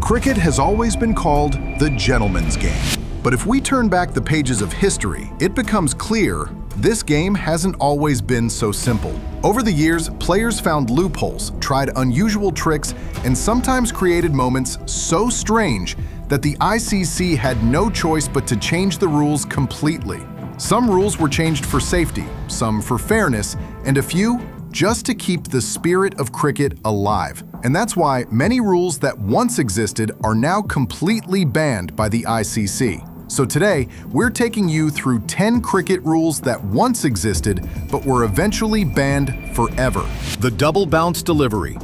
Cricket has always been called the gentleman's game. But if we turn back the pages of history, it becomes clear this game hasn't always been so simple. Over the years, players found loopholes, tried unusual tricks, and sometimes created moments so strange that the ICC had no choice but to change the rules completely. Some rules were changed for safety, some for fairness, and a few just to keep the spirit of cricket alive. And that's why many rules that once existed are now completely banned by the ICC. So today, we're taking you through 10 cricket rules that once existed but were eventually banned forever. The double bounce delivery.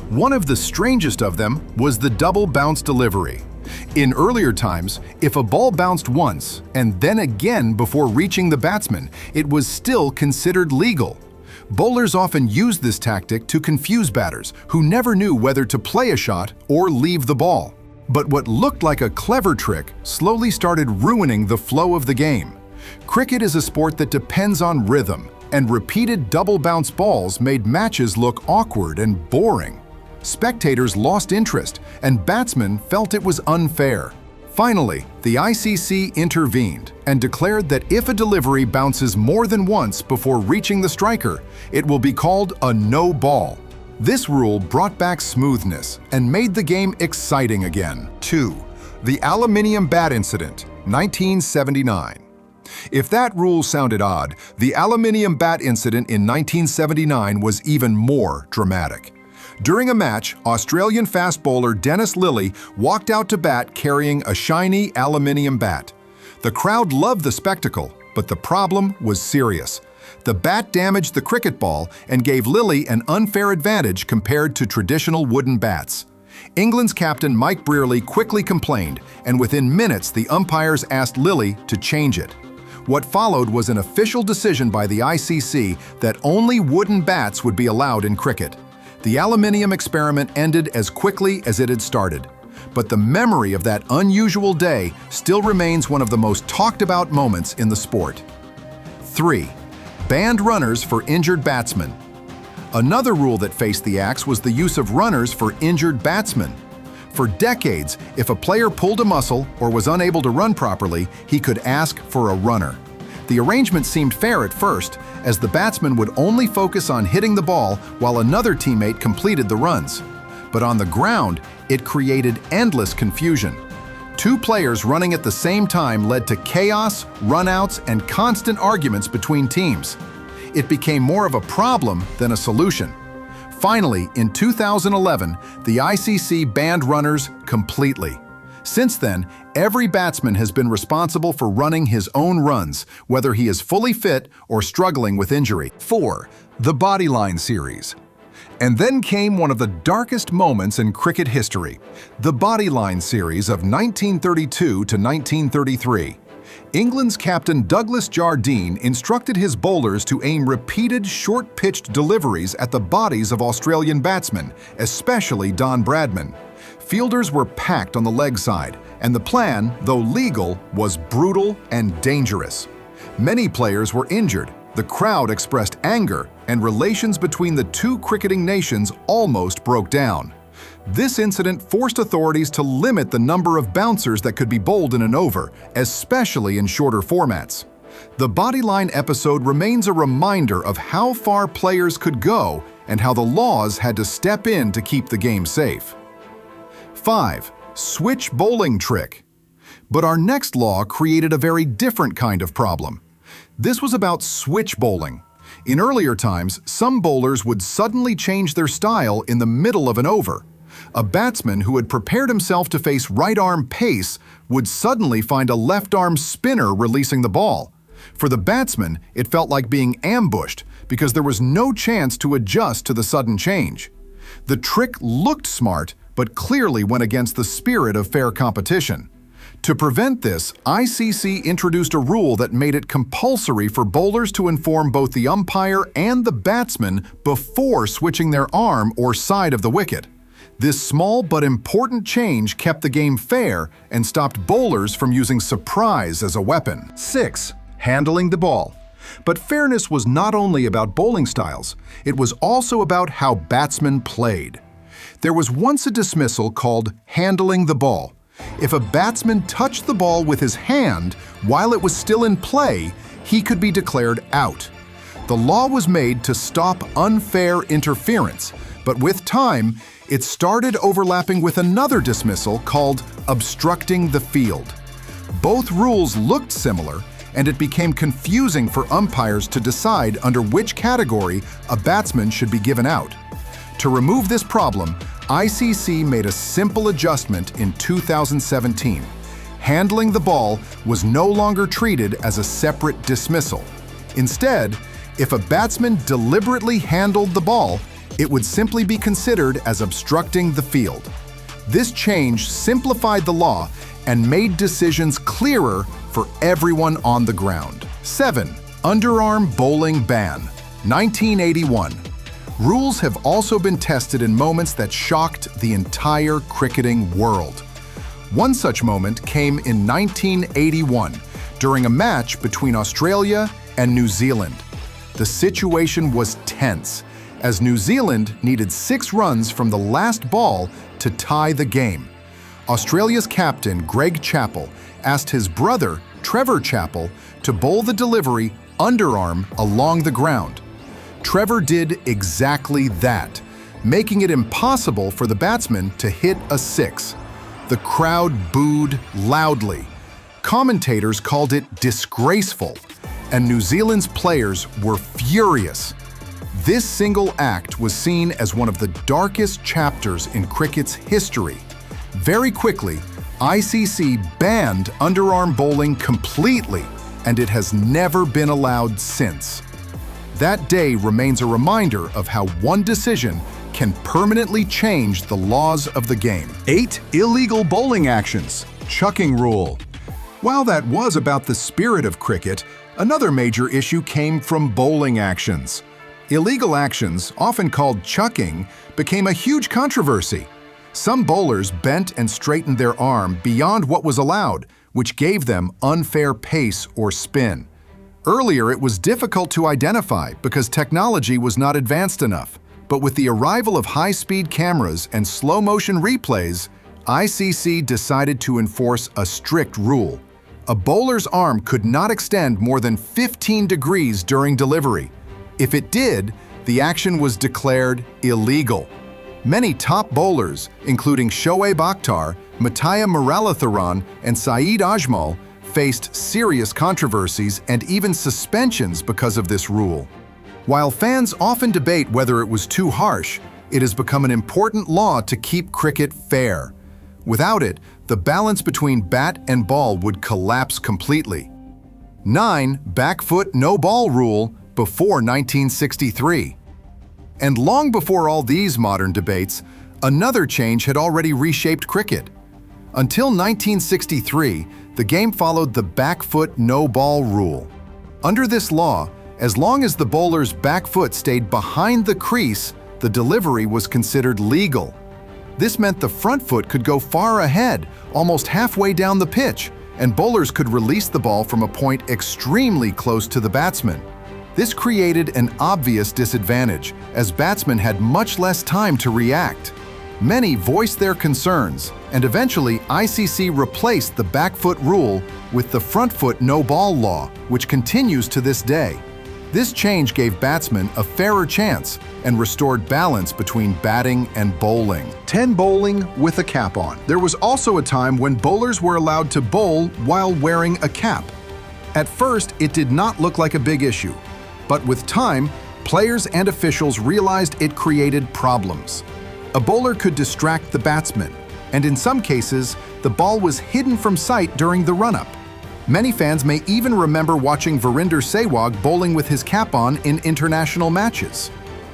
One of the strangest of them was the double bounce delivery. In earlier times, if a ball bounced once and then again before reaching the batsman, it was still considered legal. Bowlers often used this tactic to confuse batters who never knew whether to play a shot or leave the ball. But what looked like a clever trick slowly started ruining the flow of the game. Cricket is a sport that depends on rhythm, and repeated double bounce balls made matches look awkward and boring. Spectators lost interest, and batsmen felt it was unfair. Finally, the ICC intervened and declared that if a delivery bounces more than once before reaching the striker, it will be called a no ball. This rule brought back smoothness and made the game exciting again. 2. The Aluminium Bat Incident, 1979. If that rule sounded odd, the Aluminium Bat Incident in 1979 was even more dramatic. During a match, Australian fast bowler Dennis Lillee walked out to bat carrying a shiny aluminium bat. The crowd loved the spectacle, but the problem was serious. The bat damaged the cricket ball and gave Lillee an unfair advantage compared to traditional wooden bats. England's captain Mike Brearley quickly complained, and within minutes the umpires asked Lillee to change it. What followed was an official decision by the ICC that only wooden bats would be allowed in cricket. The aluminium experiment ended as quickly as it had started. But the memory of that unusual day still remains one of the most talked about moments in the sport. 3. Banned runners for injured batsmen. Another rule that faced the axe was the use of runners for injured batsmen. For decades, if a player pulled a muscle or was unable to run properly, he could ask for a runner. The arrangement seemed fair at first, as the batsman would only focus on hitting the ball while another teammate completed the runs. But on the ground, it created endless confusion. Two players running at the same time led to chaos, runouts, and constant arguments between teams. It became more of a problem than a solution. Finally, in 2011, the ICC banned runners completely. Since then, every batsman has been responsible for running his own runs, whether he is fully fit or struggling with injury. 4. The Bodyline Series. And then came one of the darkest moments in cricket history, the Bodyline Series of 1932 to 1933. England's captain Douglas Jardine instructed his bowlers to aim repeated short-pitched deliveries at the bodies of Australian batsmen, especially Don Bradman. Fielders were packed on the leg side, and the plan, though legal, was brutal and dangerous. Many players were injured, the crowd expressed anger, and relations between the two cricketing nations almost broke down. This incident forced authorities to limit the number of bouncers that could be bowled in an over, especially in shorter formats. The Bodyline episode remains a reminder of how far players could go and how the laws had to step in to keep the game safe. 5. Switch bowling trick. But our next law created a very different kind of problem. This was about switch bowling. In earlier times, some bowlers would suddenly change their style in the middle of an over. A batsman who had prepared himself to face right-arm pace would suddenly find a left-arm spinner releasing the ball. For the batsman, it felt like being ambushed because there was no chance to adjust to the sudden change. The trick looked smart, but clearly went against the spirit of fair competition. To prevent this, ICC introduced a rule that made it compulsory for bowlers to inform both the umpire and the batsman before switching their arm or side of the wicket. This small but important change kept the game fair and stopped bowlers from using surprise as a weapon. 6. Handling the ball. But fairness was not only about bowling styles, it was also about how batsmen played. There was once a dismissal called handling the ball. If a batsman touched the ball with his hand while it was still in play, he could be declared out. The law was made to stop unfair interference, but with time, it started overlapping with another dismissal called obstructing the field. Both rules looked similar, and it became confusing for umpires to decide under which category a batsman should be given out. To remove this problem, ICC made a simple adjustment in 2017. Handling the ball was no longer treated as a separate dismissal. Instead, if a batsman deliberately handled the ball, it would simply be considered as obstructing the field. This change simplified the law and made decisions clearer for everyone on the ground. 7. Underarm bowling ban, 1981. Rules have also been tested in moments that shocked the entire cricketing world. One such moment came in 1981 during a match between Australia and New Zealand. The situation was tense, as New Zealand needed 6 runs from the last ball to tie the game. Australia's captain, Greg Chappell, asked his brother, Trevor Chappell, to bowl the delivery underarm along the ground. Trevor did exactly that, making it impossible for the batsman to hit a 6. The crowd booed loudly. Commentators called it disgraceful, and New Zealand's players were furious. This single act was seen as one of the darkest chapters in cricket's history. Very quickly, ICC banned underarm bowling completely, and it has never been allowed since. That day remains a reminder of how one decision can permanently change the laws of the game. 8. Illegal bowling actions, chucking rule. While that was about the spirit of cricket, another major issue came from bowling actions. Illegal actions, often called chucking, became a huge controversy. Some bowlers bent and straightened their arm beyond what was allowed, which gave them unfair pace or spin. Earlier, it was difficult to identify because technology was not advanced enough. But with the arrival of high-speed cameras and slow-motion replays, ICC decided to enforce a strict rule. A bowler's arm could not extend more than 15 degrees during delivery. If it did, the action was declared illegal. Many top bowlers, including Shoaib Akhtar, Mattia Muralitharan, and Saeed Ajmal, faced serious controversies and even suspensions because of this rule. While fans often debate whether it was too harsh, it has become an important law to keep cricket fair. Without it, the balance between bat and ball would collapse completely. 9. Backfoot no ball rule before 1963. And long before all these modern debates, another change had already reshaped cricket. Until 1963, the game followed the backfoot no ball rule. Under this law, as long as the bowler's back foot stayed behind the crease, the delivery was considered legal. This meant the front foot could go far ahead, almost halfway down the pitch, and bowlers could release the ball from a point extremely close to the batsman. This created an obvious disadvantage, as batsmen had much less time to react. Many voiced their concerns, and eventually ICC replaced the back foot rule with the front foot no ball law, which continues to this day. This change gave batsmen a fairer chance and restored balance between batting and bowling. 10. Bowling with a cap on. There was also a time when bowlers were allowed to bowl while wearing a cap. At first, it did not look like a big issue, but with time, players and officials realized it created problems. A bowler could distract the batsman, and in some cases, the ball was hidden from sight during the run-up. Many fans may even remember watching Virender Sehwag bowling with his cap on in international matches.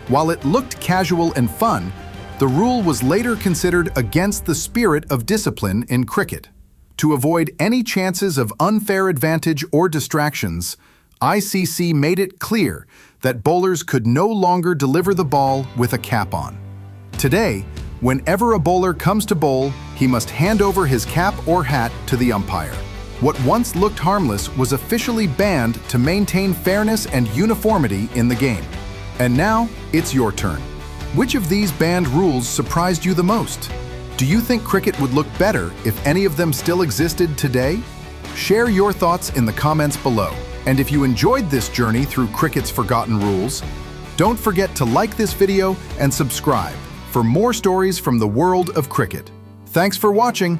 While it looked casual and fun, the rule was later considered against the spirit of discipline in cricket. To avoid any chances of unfair advantage or distractions, ICC made it clear that bowlers could no longer deliver the ball with a cap on. Today, whenever a bowler comes to bowl, he must hand over his cap or hat to the umpire. What once looked harmless was officially banned to maintain fairness and uniformity in the game. And now, it's your turn. Which of these banned rules surprised you the most? Do you think cricket would look better if any of them still existed today? Share your thoughts in the comments below. And if you enjoyed this journey through cricket's forgotten rules, don't forget to like this video and subscribe for more stories from the world of cricket. Thanks for watching.